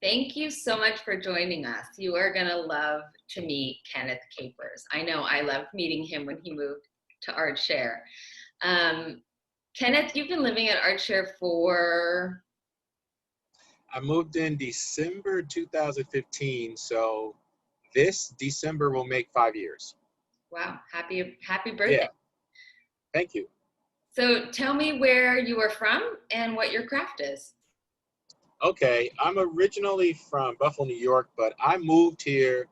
Thank you so much for joining us. You are going to love to meet Kenneth Capers. I know I loved meeting him when he moved to ArtShare. Kenneth, you've been living at ArtShare for... I moved in December 2015, so this December will make 5 years. Wow, happy birthday. Yeah, thank you. So tell me where you are from and what your craft is. Okay, I'm originally from Buffalo, New York, but I moved here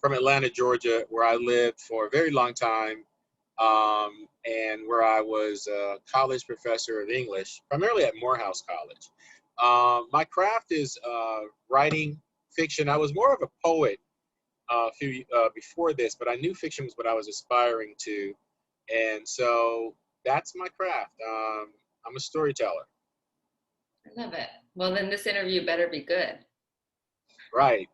from Atlanta, Georgia, where I lived for a very long time, and where I was a college professor of English, primarily at Morehouse College. My craft is writing fiction. I was more of a poet before this, but I knew fiction was what I was aspiring to, and so that's my craft. I'm a storyteller. I love it. Well, then this interview better be good. Right.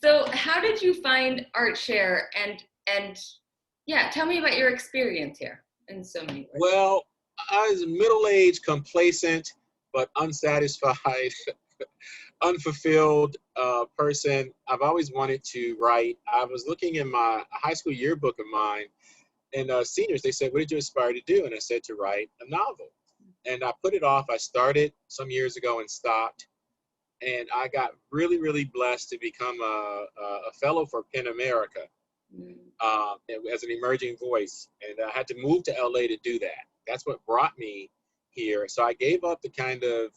So how did you find ArtShare and yeah, tell me about your experience here in so many words. Well, I was a middle-aged, complacent, but unsatisfied, unfulfilled person. I've always wanted to write. I was looking in my high school yearbook of mine, and seniors, they said, "What did you aspire to do?" And I said, "To write a novel." And I put it off. I started some years ago and stopped. And I got really, really blessed to become a fellow for PEN America as an emerging voice. And I had to move to LA to do that. That's what brought me here. So I gave up the kind of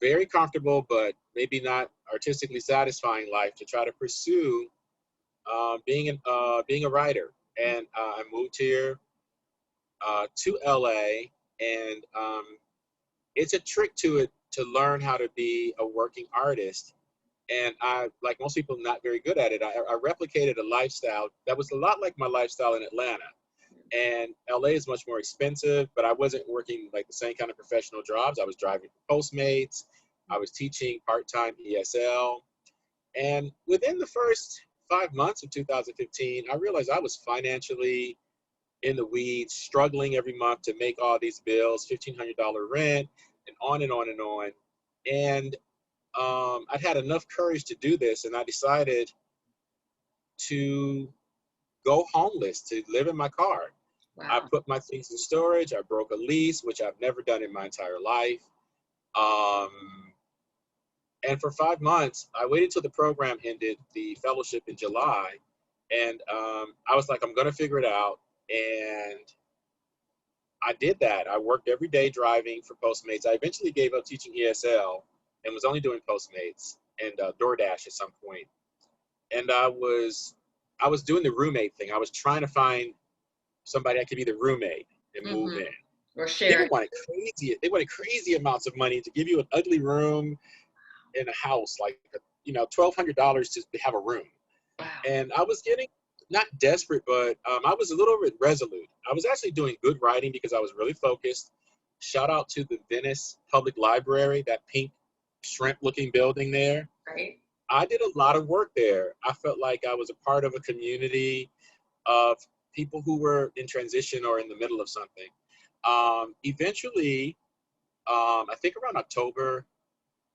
very comfortable, but maybe not artistically satisfying life to try to pursue being a writer. And I moved here to LA, and it's a trick to it to learn how to be a working artist. And I, like most people, not very good at it. I replicated a lifestyle that was a lot like my lifestyle in Atlanta. And LA is much more expensive, but I wasn't working like the same kind of professional jobs. I was driving for Postmates. I was teaching part-time ESL. And within the first 5 months of 2015, I realized I was financially in the weeds, struggling every month to make all these bills, $1,500 rent, and on and on and on. And I'd had enough courage to do this, and I decided to go homeless, to live in my car. I Wow. put my things in storage. I broke a lease, which I've never done in my entire life. Um, and for 5 months, I waited till the program ended, the fellowship in July, and I was like, I'm going to figure it out. And I did that. I worked every day driving for Postmates. I eventually gave up teaching ESL and was only doing Postmates and DoorDash at some point. And I was doing the roommate thing. I was trying to find somebody I could be the roommate and move in. Or People share. wanted crazy. They wanted crazy amounts of money to give you an ugly room in a house, like $1,200 to have a room. Wow. And I was getting not desperate, but I was a little bit resolute. I was actually doing good writing because I was really focused. Shout out to the Venice Public Library, that pink shrimp-looking building there. Right. I did a lot of work there. I felt like I was a part of a community of people who were in transition or in the middle of something. Eventually, I think around October,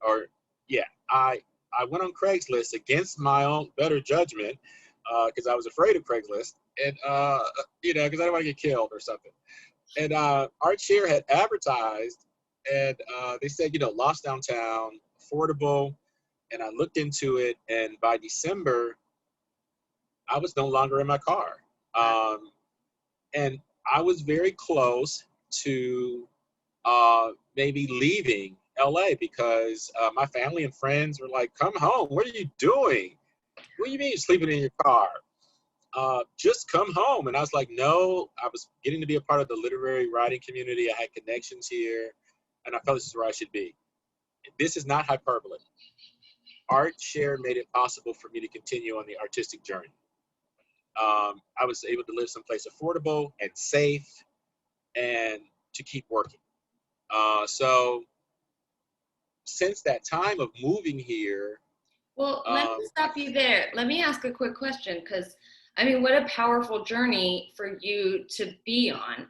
or yeah, I went on Craigslist against my own better judgment because I was afraid of Craigslist, and because I didn't want to get killed or something. And ArtShare had advertised, and they said, lost downtown, affordable. And I looked into it, and by December, I was no longer in my car. And I was very close to maybe leaving LA because my family and friends were like, "Come home. What are you doing? What do you mean you're sleeping in your car? Just come home." And I was like, no, I was getting to be a part of the literary writing community. I had connections here, and I felt this is where I should be. This is not hyperbole. ArtShare made it possible for me to continue on the artistic journey. I was able to live someplace affordable and safe and to keep working. So since that time of moving here. Well, let me stop you there. Let me ask a quick question because, I mean, what a powerful journey for you to be on.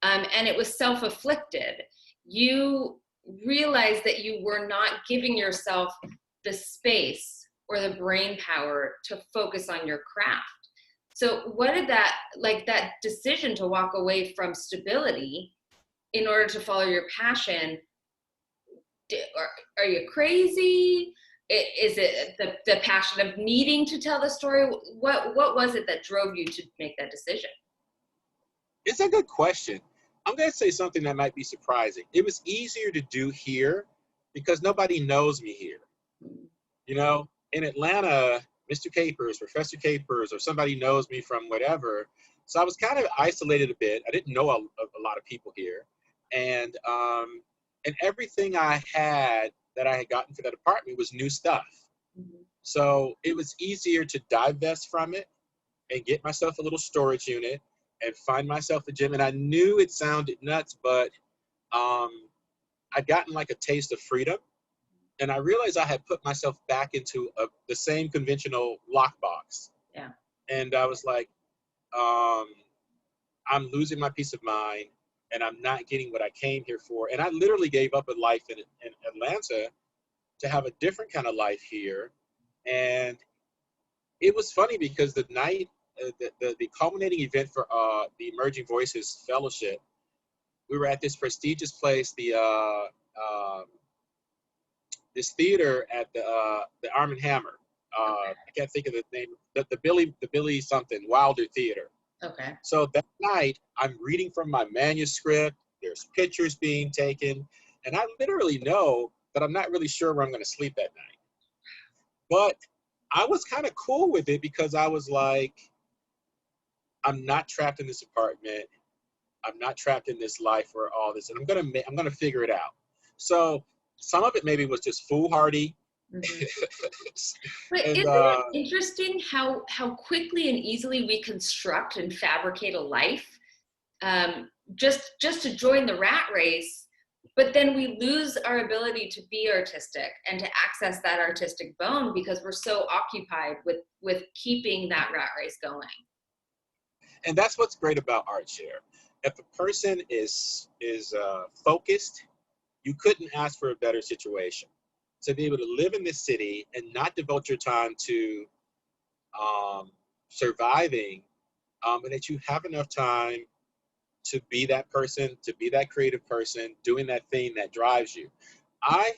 And it was self-afflicted. You realized that you were not giving yourself the space or the brain power to focus on your craft. So what did that, like that decision to walk away from stability in order to follow your passion, are you crazy? Is it the passion of needing to tell the story? What was it that drove you to make that decision? It's a good question. I'm going to say something that might be surprising. It was easier to do here because nobody knows me here. You know, in Atlanta, Mr. Capers, Professor Capers, or somebody knows me from whatever. So I was kind of isolated a bit. I didn't know a lot of people here. And everything I had that I had gotten for that apartment was new stuff. Mm-hmm. So it was easier to divest from it and get myself a little storage unit and find myself a gym. And I knew it sounded nuts, but I'd gotten like a taste of freedom. And I realized I had put myself back into the same conventional lockbox. Yeah. And I was like, I'm losing my peace of mind and I'm not getting what I came here for. And I literally gave up a life in Atlanta to have a different kind of life here. And it was funny because the night, the culminating event for the Emerging Voices Fellowship, we were at this prestigious place, this theater at the Arm and Hammer. I can't think of the name. The Billy something Wilder Theater. Okay. So that night, I'm reading from my manuscript. There's pictures being taken, and I literally know that I'm not really sure where I'm going to sleep that night. But I was kind of cool with it because I was like, I'm not trapped in this apartment. I'm not trapped in this life or all this, and I'm gonna figure it out. So some of it maybe was just foolhardy. Mm-hmm. But And isn't it interesting how quickly and easily we construct and fabricate a life just to join the rat race, but then we lose our ability to be artistic and to access that artistic bone because we're so occupied with keeping that rat race going. and that's what's great about ArtShare. If a person is focused, you couldn't ask for a better situation. To be able to live in this city and not devote your time to surviving, and that you have enough time to be that person, to be that creative person, doing that thing that drives you. I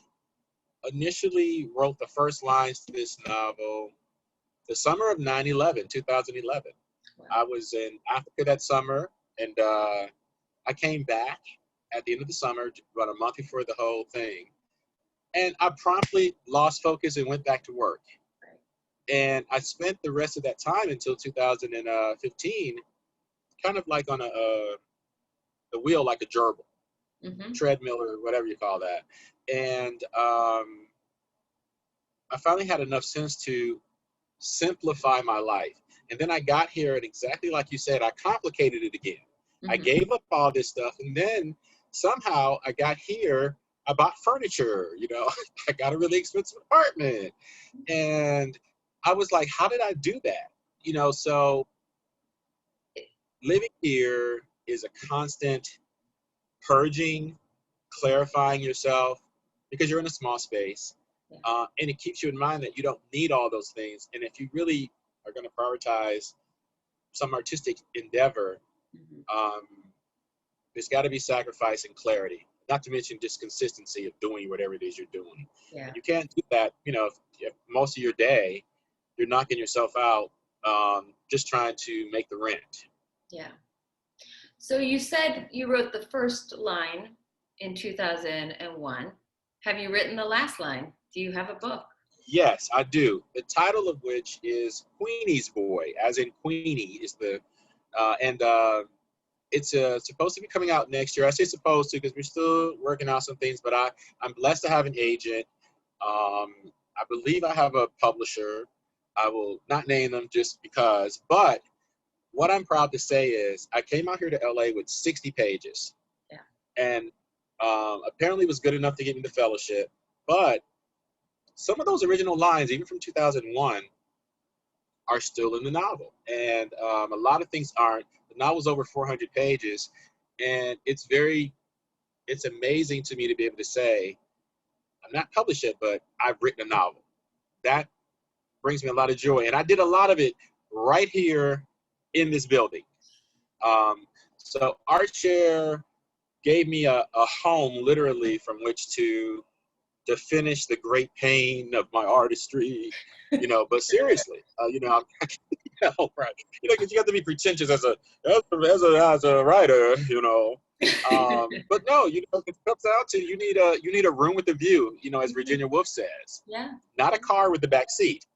initially wrote the first lines to this novel the summer of 9/11, 2011. Wow. I was in Africa that summer, and I came back at the end of the summer, about a month before the whole thing. And I promptly lost focus and went back to work. And I spent the rest of that time until 2015 kind of like on the wheel, like a gerbil, Mm-hmm. treadmill or whatever you call that. And I finally had enough sense to simplify my life. And then I got here, and exactly like you said, I complicated it again. Mm-hmm. I gave up all this stuff, and then somehow I got here. I bought furniture, you know, I got a really expensive apartment. And I was like, how did I do that? You know, so living here is a constant purging, clarifying yourself because you're in a small space. Yeah. And it keeps you in mind that you don't need all those things. And if you really are going to prioritize some artistic endeavor, Mm-hmm. there's got to be sacrifice and clarity, not to mention just consistency of doing whatever it is you're doing. Yeah. And you can't do that, you know, if most of your day you're knocking yourself out just trying to make the rent. Yeah. So you said you wrote the first line in 2001. Have you written the last line? Do you have a book? Yes, I do. The title of which is Queenie's Boy, as in Queenie is the, and it's supposed to be coming out next year. I say supposed to because we're still working out some things, but I'm blessed to have an agent. I believe I have a publisher. I will not name them just because, but what I'm proud to say is I came out here to LA with 60 pages. Yeah. And apparently it was good enough to get me the fellowship, but some of those original lines, even from 2001, are still in the novel. And a lot of things aren't. The novel's over 400 pages, and it's very it's amazing to me to be able to say, I'm not published yet, but I've written a novel. That brings me a lot of joy. And I did a lot of it right here in this building. So ArtShare gave me a home literally from which to finish the great pain of my artistry, but seriously, right, because you have to be pretentious as a writer, but no, it comes out to you need a room with a view, as Virginia Woolf says, Yeah. not a car with the back seat.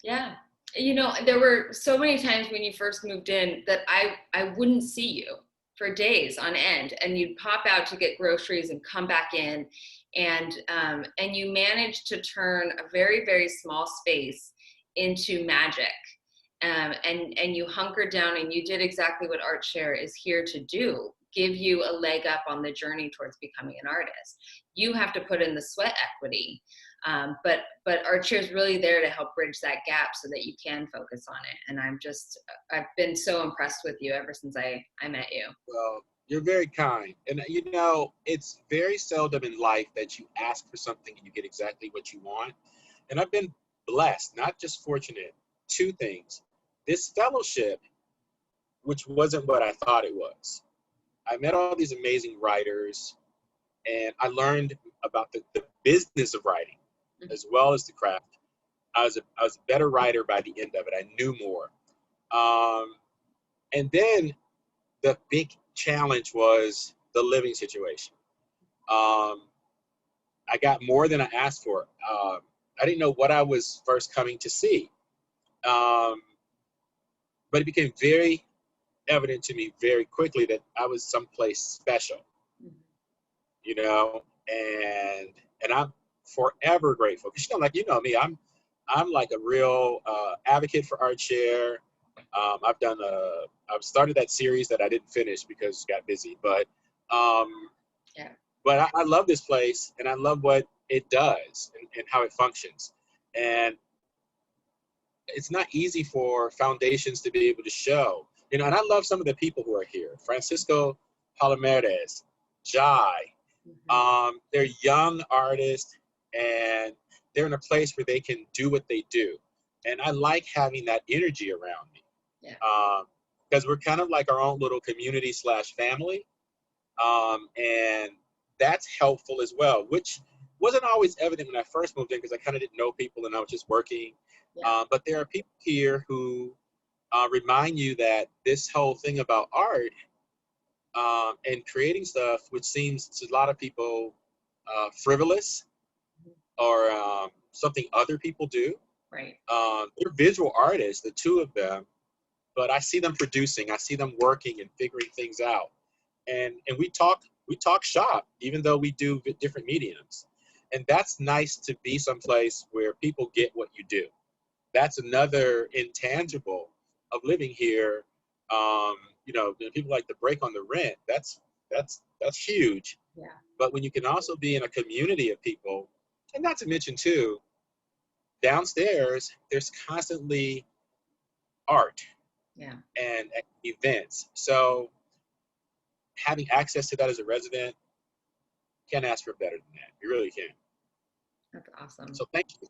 Yeah. There were so many times when you first moved in that I wouldn't see you for days on end, and you'd pop out to get groceries and come back in, and you managed to turn a very, very small space into magic. And you hunkered down and you did exactly what ArtShare is here to do, give you a leg up on the journey towards becoming an artist. You have to put in the sweat equity. But ArtShare is really there to help bridge that gap so that you can focus on it. And I've been so impressed with you ever since I met you. Well, you're very kind. And it's very seldom in life that you ask for something and you get exactly what you want. And I've been blessed, not just fortunate. Two things. This fellowship, which wasn't what I thought it was. I met all these amazing writers, and I learned about the business of writing as well as the craft. I was a better writer by the end of it. I knew more. And then the big challenge was the living situation. I got more than I asked for. I didn't know what I was first coming to see. But it became very evident to me very quickly that I was someplace special, and I'm forever grateful. Because like me, I'm like a real advocate for ArtShare. I've started that series that I didn't finish because I got busy, but Yeah. But I love this place, and I love what it does and how it functions. And it's not easy for foundations to be able to show, and I love some of the people who are here. Francisco Palomares, Jai. They're young artists, and they're in a place where they can do what they do. And I like having that energy around me. Yeah. Because we're kind of like our own little community / family. And that's helpful as well, which wasn't always evident when I first moved in because I kind of didn't know people and I was just working. Yeah. But there are people here who remind you that this whole thing about art and creating stuff, which seems to a lot of people frivolous or something other people do. Right. They're visual artists, the two of them, but I see them producing, I see them working and figuring things out. And we talk shop, even though we do different mediums. And that's nice to be someplace where people get what you do. That's another intangible of living here. People like to break on the rent. That's huge. Yeah. But when you can also be in a community of people, and not to mention too, downstairs there's constantly art. Yeah. And events. So having access to that as a resident, can't ask for better than that. You really can. That's awesome. So thank you.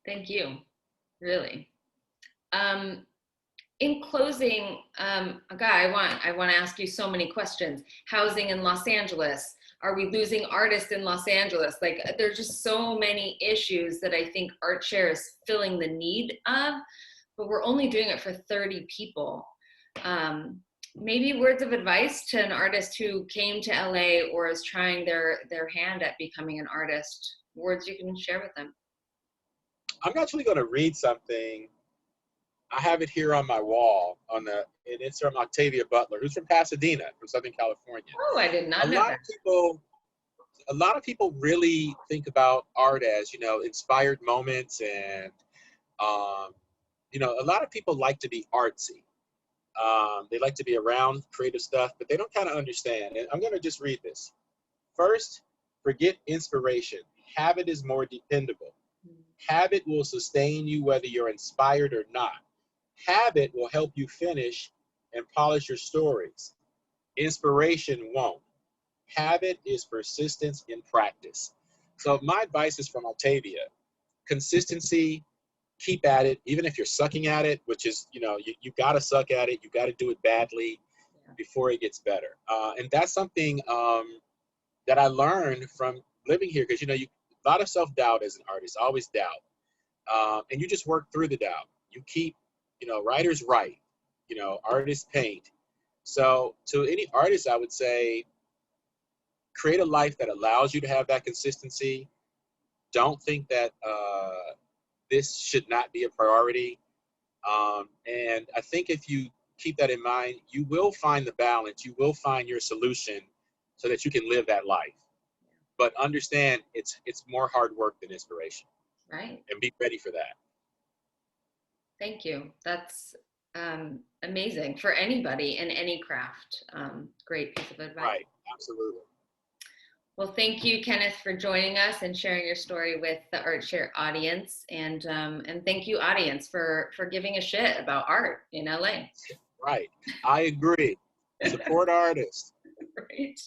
Thank you. Really. In closing, Guy, I want to ask you so many questions. Housing in Los Angeles. Are we losing artists in Los Angeles? Like, there's just so many issues that I think ArtShare is filling the need of, but we're only doing it for 30 people. Maybe words of advice to an artist who came to LA or is trying their hand at becoming an artist, words you can share with them. I'm actually going to read something. I have it here on my wall and it's from Octavia Butler, who's from Pasadena, from Southern California. Oh, I did not know that. A lot of people really think about art as, inspired moments, and a lot of people like to be artsy. They like to be around creative stuff, but they don't kind of understand. And I'm going to just read this. First, forget inspiration. Habit is more dependable. Habit will sustain you whether you're inspired or not. Habit will help you finish and polish your stories. Inspiration won't. Habit is persistence in practice. So my advice is from Octavia: consistency, keep at it, even if you're sucking at it, which is, you got to suck at it. You got to do it badly Yeah. before it gets better. And that's something that I learned from living here, because, a lot of self-doubt as an artist, always doubt. And you just work through the doubt. You keep, writers write, artists paint. So to any artist, I would say, create a life that allows you to have that consistency. Don't think that this should not be a priority. And I think if you keep that in mind, you will find the balance. You will find your solution so that you can live that life. But understand it's more hard work than inspiration, Right. and be ready for that. Thank you. That's amazing for anybody in any craft. Great piece of advice. Right. Absolutely. Well, thank you, Kenneth, for joining us and sharing your story with the ArtShare audience. And thank you, audience, for giving a shit about art in LA. Right. I agree. Support artists. Right.